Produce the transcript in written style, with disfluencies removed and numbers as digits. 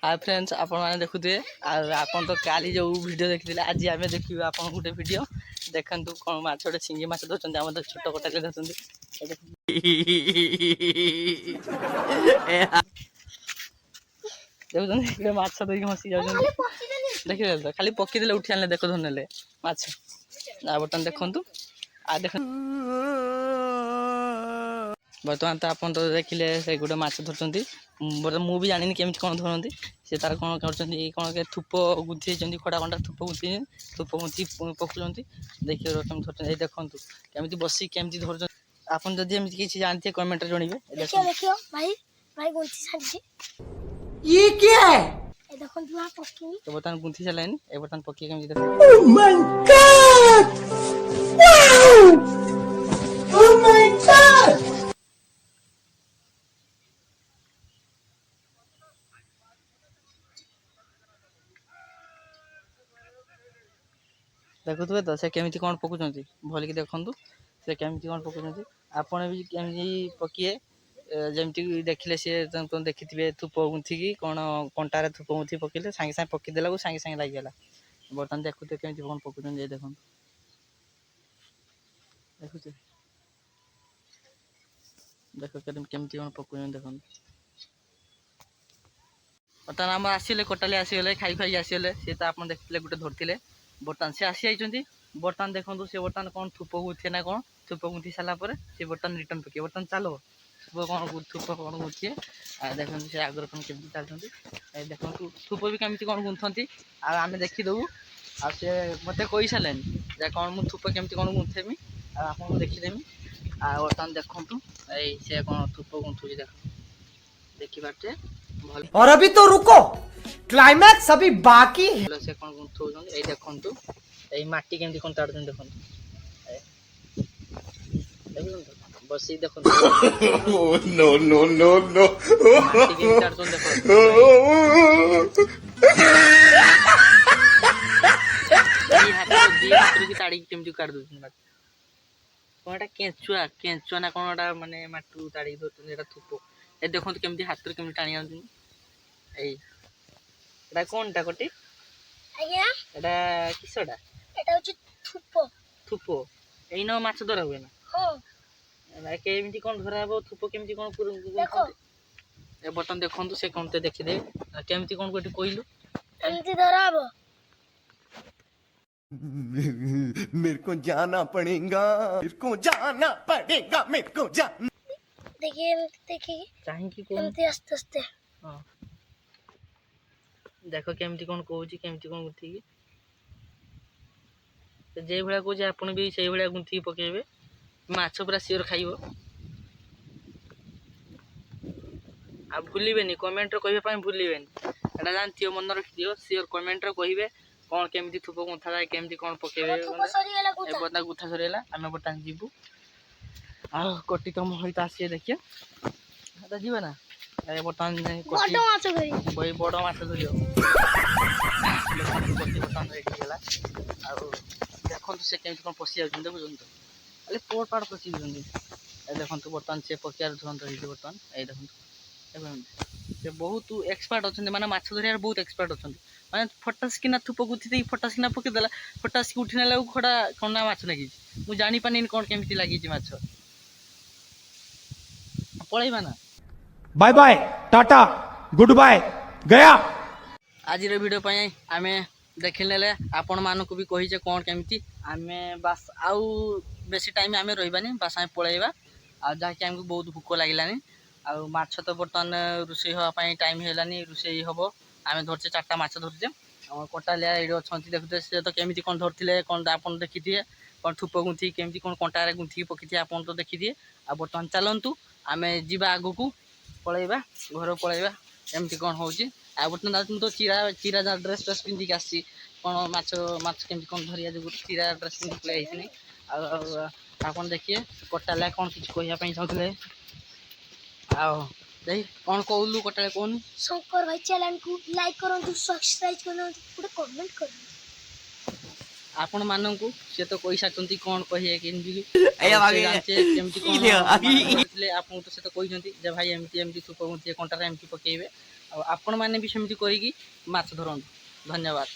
Hi friends आपण मैंने देखुए आपन तो काली जो वीडियो देखी आज आम देखिए आप गोटे वीडियो देखु कौन माछ गोटे सिंगी माछ धरते आम तो छोट कटा धरते देखुन माछ धरिक हसी जाऊँ देखिए तो खाली पकईदे उठी आने देख धरने माछ बर्तमान देखु आ देख बर्तमान तो आप देखिले से गोटे माछ धरती बर्तमान मुझे जानी केमी कौन धरती से तार कौन कर थूप गुंथी खड़ा कंडा थूप गुंथी पकाउं देखिए केमी धरते देखु केमी बस केमी धर आप किसी जानते कमेंट जनइबे ये क्या है? तो बर्तमान गुंथी सारे बर्तमान पकई केमी देख Oh my God! Wow! Oh my God! देखुए तो से केमी कौन पकाउं भल कि देखु से केमी कौन पकाउं आपड़ भी केमी पकिए जमी देखिले सी देखिथे थूप गुंथिकी कौन कंटार थूप गुंथी पकड़े सागे सागे पकईदेला सागे सागे लगिगला बर्तमान देखुते केमी कौन पकाउं देखु देखुचे देख केमी कौन पकाउं देखु बर्तमान आम आसगले कटाली आसगले खाई खाई आसगले सी तो आप देखते गोटे धरते बर्तमान से आसी जाइए बर्तमान देखो सी बर्तमान कौन थूप गुंथे ना कौन थूप गुंथी सारापर सी बर्तमान रिटर्न पकड़े बर्तमान चलो थूप कौन थूप कौन गुंथिए देखते से आगर कौन केमी चलते देखो थूप भी केमी कौन गुंथती आम देखीदेवु आसे मत कही सारे कौन मुझे थूप केमी कौन गुंथेमी आपको देखीदेमी बर्तमान देखु से कौन थूप गुंथुची देख देखी पारे भल और अभी तो रुको, क्लाइमैक्स अभी बाकी है। से कौन गुंथु देखु ये माटी केमी कौन ताड़ुन देखु बस देखो No, no, no, no. ताड़ी केमती काट दौन कौन केचुआ केचुआ ना कौन मानने माटू ताड़ी धरते थूप ये देखो केमती हाथ केमती टाणी आनी कौनटा कटी किसटा थूप यही न माछ धरा हुए ना केमी कौन धरा हे थूप केमी कौन बर्तमान देखु से कौन देखीदे केमी कौन कोई कहलु मेरे को जाना पड़ेगा, मेरे को जाना पड़ेगा, मेरे को जाना। देखिए आस्ते आस्ते हाँ देख केमी कौन कहूँ केमी कौन गुंथिकी जे भाया कहे आप भी से भाया गुंथिकी पकेबे माछ पूरा सियोर खाइब आ भूलिबेनी कमेंट कहिबा भूलिबेनी एटा जानथियो मन रखिदियो सियोर कमेंट कहिबे कौन केमी थूप गुंथा जाए केमी कौन पकेबे बर्तमान गुंथा सरीगला आम बर्तमान जीवु आ कटी तुम सहित आसिए देखिए तो जीव ना बर्तमान कोई बड़ माछ धर बर्तमान रेडीगला देखो से केमी कौन पशि जाऊँ देखुन खाली पोट पाट पशि देखो बर्तमान से पकियार धुरंत रही बर्तमान ये देखो से बहुत एक्सपर्ट अच्छा माने माछ धरियार बहुत एक्सपर्ट अच्छा माने फटास किना थूप गुथी फटास किना पकईदेला फटास की उठी ना खड़ा खंडा माछ लगी मुझे जानी पानी कौन केमी लगी माछ पलैबा ना bye bye, tata, goodbye, गया। आज वीडियो आम देखने आपण मानक भी कहीचे कौन केमी आम बास आउ बेसी टाइम आम रही बास आम पलैबा जहाँकि आमको बहुत भूक लगे आउ माछ तो बर्तमान रोषे हाँपाई टाइम है रोषे हम आम धरचे 4टा माछ धरचे कटालिया ये अच्छा देखते से तो केमी कौन धरते कौन आप देखी कौन थूप गुंथी केमी कौन कंटार गुंथी पकई आप तो देखी आ बर्तमान चलतु आम जा आग को पलैबा घर पलैबा एमती कौन हो बर्तमान तो चिरा चिरा ड्रेस ड्रेस पिंधिक आसी कौन माछ केमी कौन धरिया जो चिरा ड्रेस पिंधिक पलैनी आप देखिए कटाला कौन किसी कहवाई चाहते कौन कहलु कटाले कौन शंकर भाई चैनल को लाइक करूँ सब्सक्राइब करूँ कमेंट करूँ आपण मानू से तो कही सारी कौन कहे केमी तो से तो कहते भाई एमती एमती थूप गुंथी कंटार एमती पकईबे ଆଉ ଆପଣମାନେ ବି ସେମିତି କରିକି ମାଛ ଧରନ୍ତୁ। ଧନ୍ୟବାଦ।